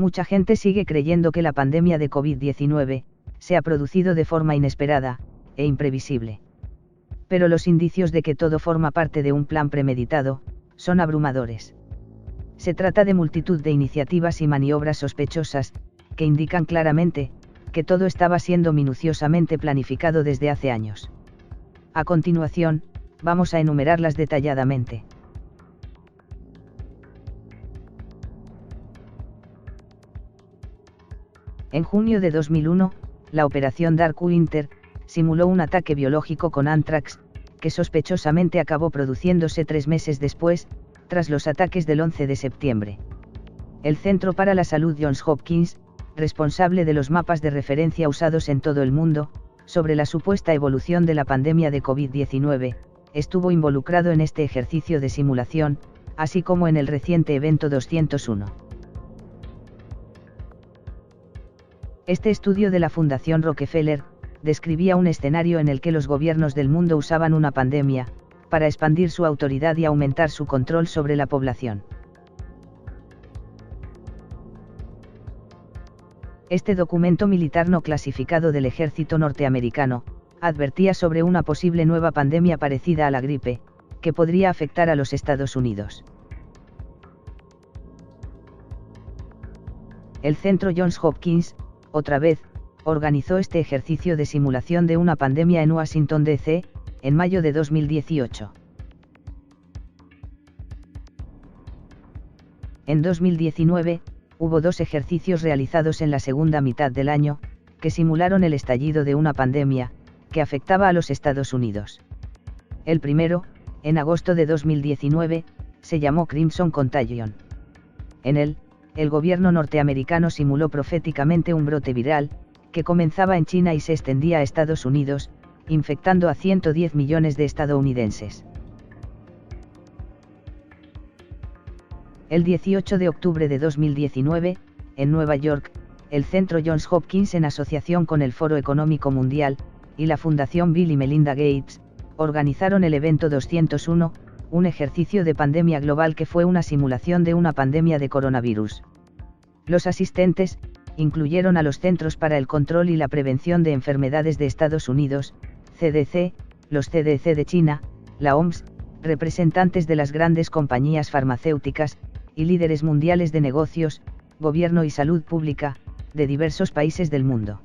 Mucha gente sigue creyendo que la pandemia de COVID-19 se ha producido de forma inesperada e imprevisible. Pero los indicios de que todo forma parte de un plan premeditado son abrumadores. Se trata de multitud de iniciativas y maniobras sospechosas, que indican claramente que todo estaba siendo minuciosamente planificado desde hace años. A continuación, vamos a enumerarlas detalladamente. En junio de 2001, la operación Dark Winter simuló un ataque biológico con anthrax, que sospechosamente acabó produciéndose 3 meses después, tras los ataques del 11 de septiembre. El Centro para la Salud Johns Hopkins, responsable de los mapas de referencia usados en todo el mundo, sobre la supuesta evolución de la pandemia de COVID-19, estuvo involucrado en este ejercicio de simulación, así como en el reciente evento 201. Este estudio de la Fundación Rockefeller describía un escenario en el que los gobiernos del mundo usaban una pandemia para expandir su autoridad y aumentar su control sobre la población. Este documento militar no clasificado del ejército norteamericano advertía sobre una posible nueva pandemia parecida a la gripe, que podría afectar a los Estados Unidos. El Centro Johns Hopkins, otra vez, organizó este ejercicio de simulación de una pandemia en Washington, D.C., en mayo de 2018. En 2019, hubo 2 ejercicios realizados en la segunda mitad del año, que simularon el estallido de una pandemia, que afectaba a los Estados Unidos. El primero, en agosto de 2019, se llamó Crimson Contagion. En él, el gobierno norteamericano simuló proféticamente un brote viral, que comenzaba en China y se extendía a Estados Unidos, infectando a 110 millones de estadounidenses. El 18 de octubre de 2019, en Nueva York, el Centro Johns Hopkins en asociación con el Foro Económico Mundial, y la Fundación Bill y Melinda Gates, organizaron el evento 201, un ejercicio de pandemia global que fue una simulación de una pandemia de coronavirus. Los asistentes incluyeron a los Centros para el Control y la Prevención de Enfermedades de Estados Unidos, CDC, los CDC de China, la OMS, representantes de las grandes compañías farmacéuticas, y líderes mundiales de negocios, gobierno y salud pública, de diversos países del mundo.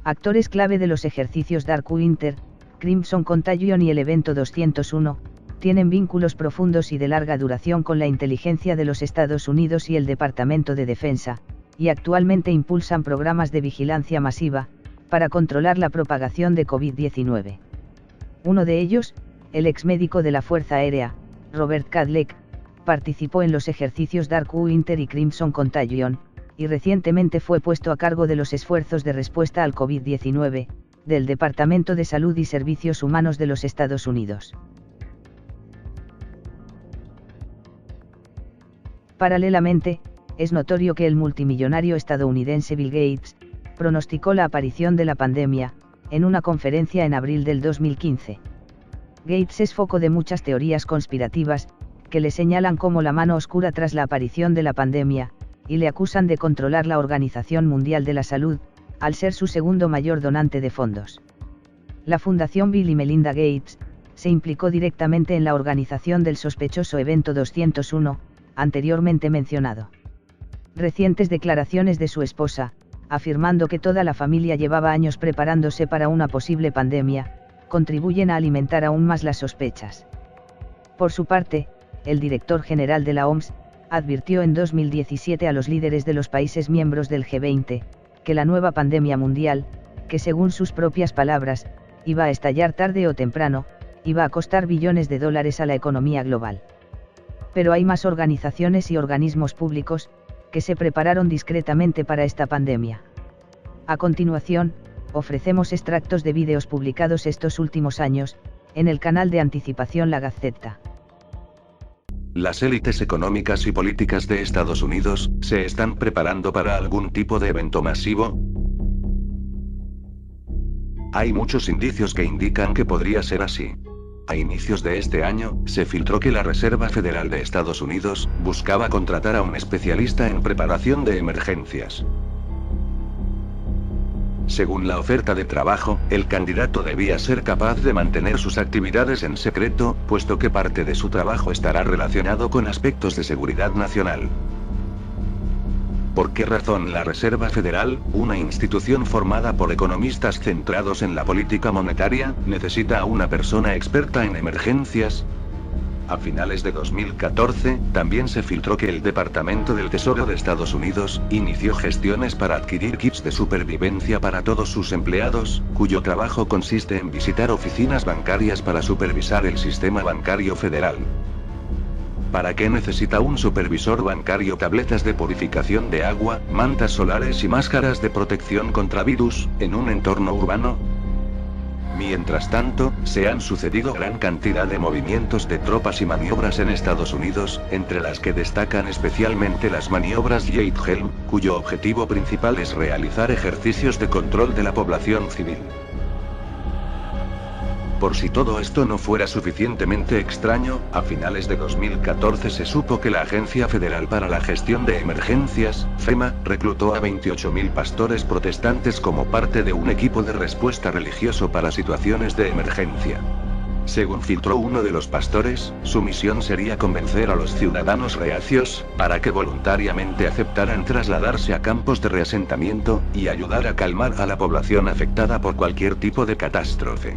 Actores clave de los ejercicios Dark Winter, Crimson Contagion y el evento 201, tienen vínculos profundos y de larga duración con la inteligencia de los Estados Unidos y el Departamento de Defensa, y actualmente impulsan programas de vigilancia masiva, para controlar la propagación de COVID-19. Uno de ellos, el exmédico de la Fuerza Aérea, Robert Kadlec, participó en los ejercicios Dark Winter y Crimson Contagion, y recientemente fue puesto a cargo de los esfuerzos de respuesta al COVID-19, del Departamento de Salud y Servicios Humanos de los Estados Unidos. Paralelamente, es notorio que el multimillonario estadounidense Bill Gates pronosticó la aparición de la pandemia, en una conferencia en abril del 2015. Gates es foco de muchas teorías conspirativas, que le señalan como la mano oscura tras la aparición de la pandemia, y le acusan de controlar la Organización Mundial de la Salud, al ser su segundo mayor donante de fondos. La Fundación Bill y Melinda Gates se implicó directamente en la organización del sospechoso evento 201, anteriormente mencionado. Recientes declaraciones de su esposa, afirmando que toda la familia llevaba años preparándose para una posible pandemia, contribuyen a alimentar aún más las sospechas. Por su parte, el director general de la OMS advirtió en 2017 a los líderes de los países miembros del G20, que la nueva pandemia mundial, que según sus propias palabras, iba a estallar tarde o temprano, iba a costar billones de dólares a la economía global. Pero hay más organizaciones y organismos públicos, que se prepararon discretamente para esta pandemia. A continuación, ofrecemos extractos de vídeos publicados estos últimos años, en el canal de Anticipación La Gazzetta. Las élites económicas y políticas de Estados Unidos, ¿se están preparando para algún tipo de evento masivo? Hay muchos indicios que indican que podría ser así. A inicios de este año, se filtró que la Reserva Federal de Estados Unidos buscaba contratar a un especialista en preparación de emergencias. Según la oferta de trabajo, el candidato debía ser capaz de mantener sus actividades en secreto, puesto que parte de su trabajo estará relacionado con aspectos de seguridad nacional. ¿Por qué razón la Reserva Federal, una institución formada por economistas centrados en la política monetaria, necesita a una persona experta en emergencias? A finales de 2014, también se filtró que el Departamento del Tesoro de Estados Unidos inició gestiones para adquirir kits de supervivencia para todos sus empleados, cuyo trabajo consiste en visitar oficinas bancarias para supervisar el sistema bancario federal. ¿Para qué necesita un supervisor bancario tabletas de purificación de agua, mantas solares y máscaras de protección contra virus, en un entorno urbano? Mientras tanto, se han sucedido gran cantidad de movimientos de tropas y maniobras en Estados Unidos, entre las que destacan especialmente las maniobras Jade Helm, cuyo objetivo principal es realizar ejercicios de control de la población civil. Por si todo esto no fuera suficientemente extraño, a finales de 2014 se supo que la Agencia Federal para la Gestión de Emergencias, FEMA, reclutó a 28.000 pastores protestantes como parte de un equipo de respuesta religioso para situaciones de emergencia. Según filtró uno de los pastores, su misión sería convencer a los ciudadanos reacios, para que voluntariamente aceptaran trasladarse a campos de reasentamiento, y ayudar a calmar a la población afectada por cualquier tipo de catástrofe.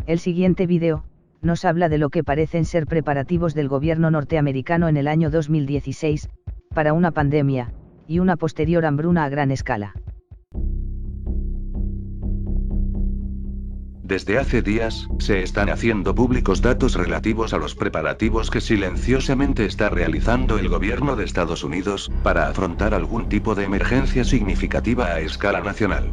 El siguiente vídeo nos habla de lo que parecen ser preparativos del gobierno norteamericano en el año 2016, para una pandemia, y una posterior hambruna a gran escala. Desde hace días, se están haciendo públicos datos relativos a los preparativos que silenciosamente está realizando el gobierno de Estados Unidos, para afrontar algún tipo de emergencia significativa a escala nacional.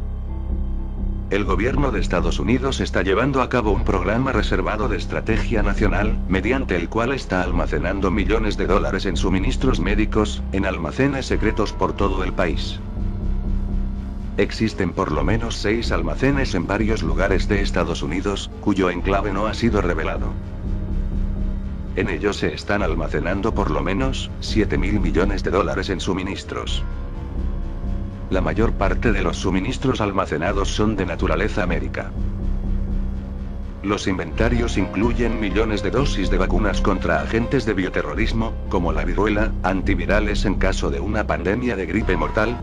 El gobierno de Estados Unidos está llevando a cabo un programa reservado de estrategia nacional, mediante el cual está almacenando millones de dólares en suministros médicos, en almacenes secretos por todo el país. Existen por lo menos 6 almacenes en varios lugares de Estados Unidos, cuyo enclave no ha sido revelado. En ellos se están almacenando por lo menos 7.000 millones de dólares en suministros. La mayor parte de los suministros almacenados son de naturaleza médica. Los inventarios incluyen millones de dosis de vacunas contra agentes de bioterrorismo, como la viruela, antivirales en caso de una pandemia de gripe mortal.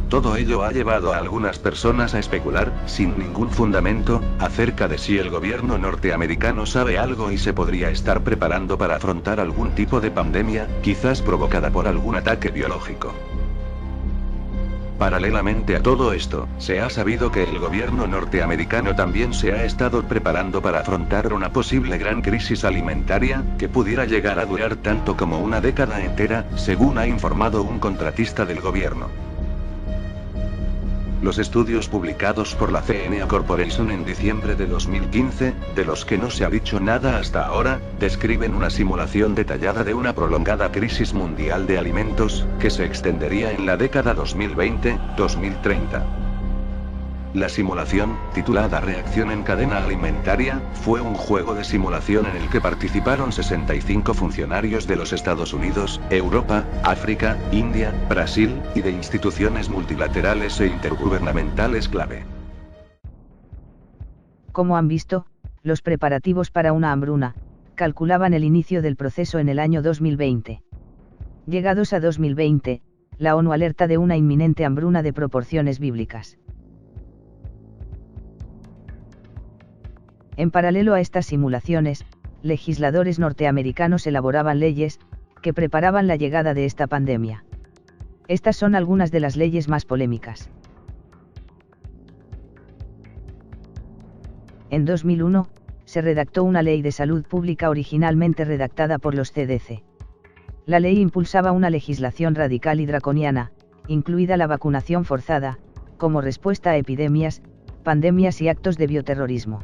Todo ello ha llevado a algunas personas a especular, sin ningún fundamento, acerca de si el gobierno norteamericano sabe algo y se podría estar preparando para afrontar algún tipo de pandemia, quizás provocada por algún ataque biológico. Paralelamente a todo esto, se ha sabido que el gobierno norteamericano también se ha estado preparando para afrontar una posible gran crisis alimentaria, que pudiera llegar a durar tanto como una década entera, según ha informado un contratista del gobierno. Los estudios publicados por la CNA Corporation en diciembre de 2015, de los que no se ha dicho nada hasta ahora, describen una simulación detallada de una prolongada crisis mundial de alimentos, que se extendería en la década 2020-2030. La simulación, titulada Reacción en cadena alimentaria, fue un juego de simulación en el que participaron 65 funcionarios de los Estados Unidos, Europa, África, India, Brasil, y de instituciones multilaterales e intergubernamentales clave. Como han visto, los preparativos para una hambruna calculaban el inicio del proceso en el año 2020. Llegados a 2020, la ONU alerta de una inminente hambruna de proporciones bíblicas. En paralelo a estas simulaciones, legisladores norteamericanos elaboraban leyes, que preparaban la llegada de esta pandemia. Estas son algunas de las leyes más polémicas. En 2001, se redactó una ley de salud pública originalmente redactada por los CDC. La ley impulsaba una legislación radical y draconiana, incluida la vacunación forzada, como respuesta a epidemias, pandemias y actos de bioterrorismo.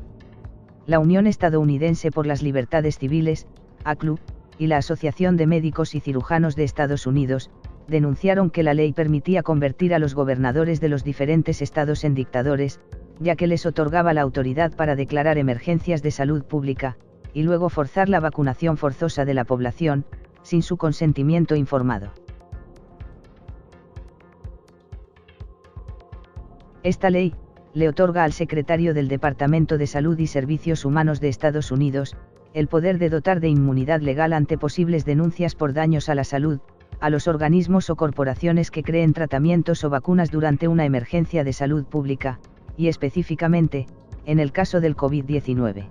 La Unión Estadounidense por las Libertades Civiles, ACLU, y la Asociación de Médicos y Cirujanos de Estados Unidos, denunciaron que la ley permitía convertir a los gobernadores de los diferentes estados en dictadores, ya que les otorgaba la autoridad para declarar emergencias de salud pública, y luego forzar la vacunación forzosa de la población, sin su consentimiento informado. Esta ley le otorga al secretario del Departamento de Salud y Servicios Humanos de Estados Unidos, el poder de dotar de inmunidad legal ante posibles denuncias por daños a la salud, a los organismos o corporaciones que creen tratamientos o vacunas durante una emergencia de salud pública, y específicamente, en el caso del COVID-19.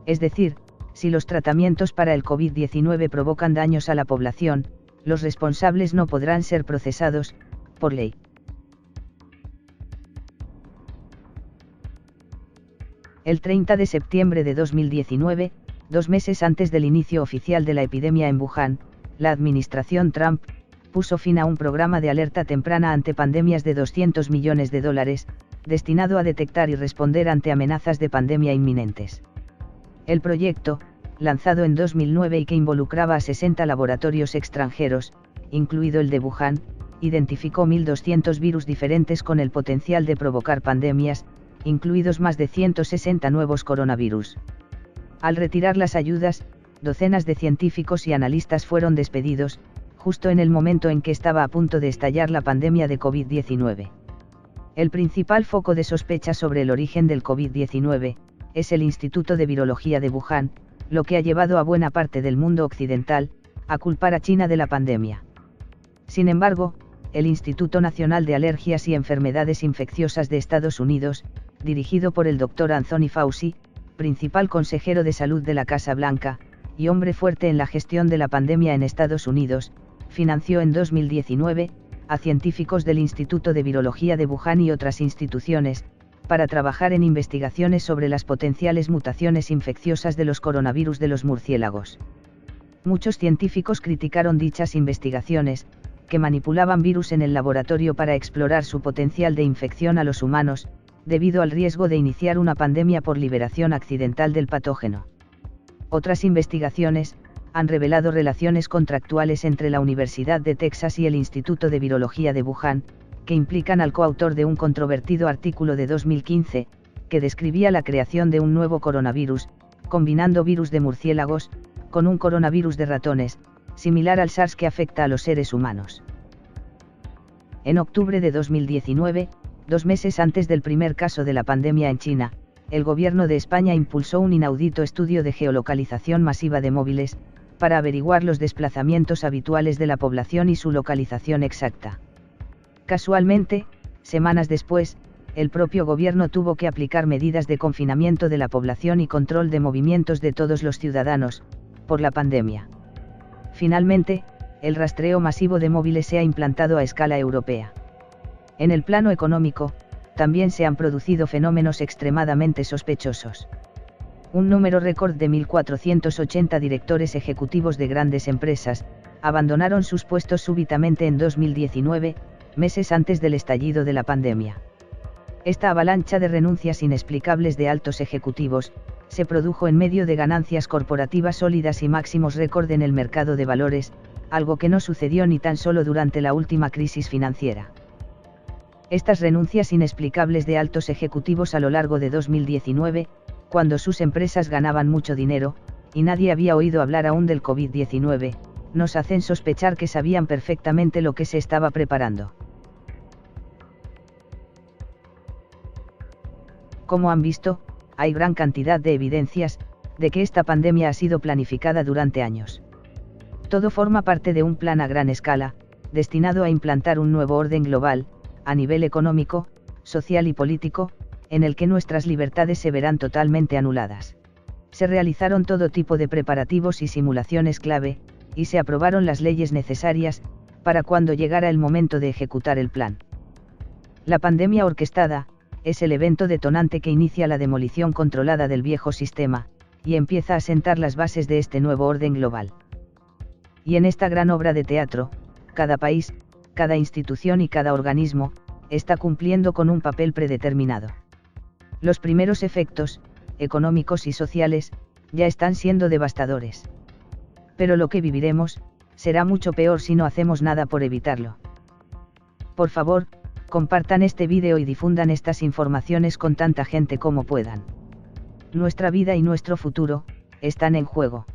Es decir, si los tratamientos para el COVID-19 provocan daños a la población, los responsables no podrán ser procesados, por ley. El 30 de septiembre de 2019, 2 meses antes del inicio oficial de la epidemia en Wuhan, la administración Trump puso fin a un programa de alerta temprana ante pandemias de $200 millones, destinado a detectar y responder ante amenazas de pandemia inminentes. El proyecto, lanzado en 2009 y que involucraba a 60 laboratorios extranjeros, incluido el de Wuhan, identificó 1.200 virus diferentes con el potencial de provocar pandemias, incluidos más de 160 nuevos coronavirus. Al retirar las ayudas, docenas de científicos y analistas fueron despedidos, justo en el momento en que estaba a punto de estallar la pandemia de COVID-19. El principal foco de sospecha sobre el origen del COVID-19 es el Instituto de Virología de Wuhan, lo que ha llevado a buena parte del mundo occidental a culpar a China de la pandemia. Sin embargo, el Instituto Nacional de Alergias y Enfermedades Infecciosas de Estados Unidos, dirigido por el Dr. Anthony Fauci, principal consejero de salud de la Casa Blanca, y hombre fuerte en la gestión de la pandemia en Estados Unidos, financió en 2019 a científicos del Instituto de Virología de Wuhan y otras instituciones, para trabajar en investigaciones sobre las potenciales mutaciones infecciosas de los coronavirus de los murciélagos. Muchos científicos criticaron dichas investigaciones, que manipulaban virus en el laboratorio para explorar su potencial de infección a los humanos, debido al riesgo de iniciar una pandemia por liberación accidental del patógeno. Otras investigaciones han revelado relaciones contractuales entre la Universidad de Texas y el Instituto de Virología de Wuhan, que implican al coautor de un controvertido artículo de 2015, que describía la creación de un nuevo coronavirus, combinando virus de murciélagos, con un coronavirus de ratones, similar al SARS que afecta a los seres humanos. En octubre de 2019, 2 meses antes del primer caso de la pandemia en China, el gobierno de España impulsó un inaudito estudio de geolocalización masiva de móviles, para averiguar los desplazamientos habituales de la población y su localización exacta. Casualmente, semanas después, el propio gobierno tuvo que aplicar medidas de confinamiento de la población y control de movimientos de todos los ciudadanos, por la pandemia. Finalmente, el rastreo masivo de móviles se ha implantado a escala europea. En el plano económico, también se han producido fenómenos extremadamente sospechosos. Un número récord de 1.480 directores ejecutivos de grandes empresas abandonaron sus puestos súbitamente en 2019, meses antes del estallido de la pandemia. Esta avalancha de renuncias inexplicables de altos ejecutivos se produjo en medio de ganancias corporativas sólidas y máximos récord en el mercado de valores, algo que no sucedió ni tan solo durante la última crisis financiera. Estas renuncias inexplicables de altos ejecutivos a lo largo de 2019, cuando sus empresas ganaban mucho dinero, y nadie había oído hablar aún del COVID-19, nos hacen sospechar que sabían perfectamente lo que se estaba preparando. Como han visto, hay gran cantidad de evidencias de que esta pandemia ha sido planificada durante años. Todo forma parte de un plan a gran escala, destinado a implantar un nuevo orden global, a nivel económico, social y político, en el que nuestras libertades se verán totalmente anuladas. Se realizaron todo tipo de preparativos y simulaciones clave, y se aprobaron las leyes necesarias, para cuando llegara el momento de ejecutar el plan. La pandemia orquestada es el evento detonante que inicia la demolición controlada del viejo sistema, y empieza a sentar las bases de este nuevo orden global. Y en esta gran obra de teatro, cada país, cada institución y cada organismo, está cumpliendo con un papel predeterminado. Los primeros efectos, económicos y sociales, ya están siendo devastadores. Pero lo que viviremos, será mucho peor si no hacemos nada por evitarlo. Por favor, Compartan este vídeo y difundan estas informaciones con tanta gente como puedan. Nuestra vida y nuestro futuro están en juego.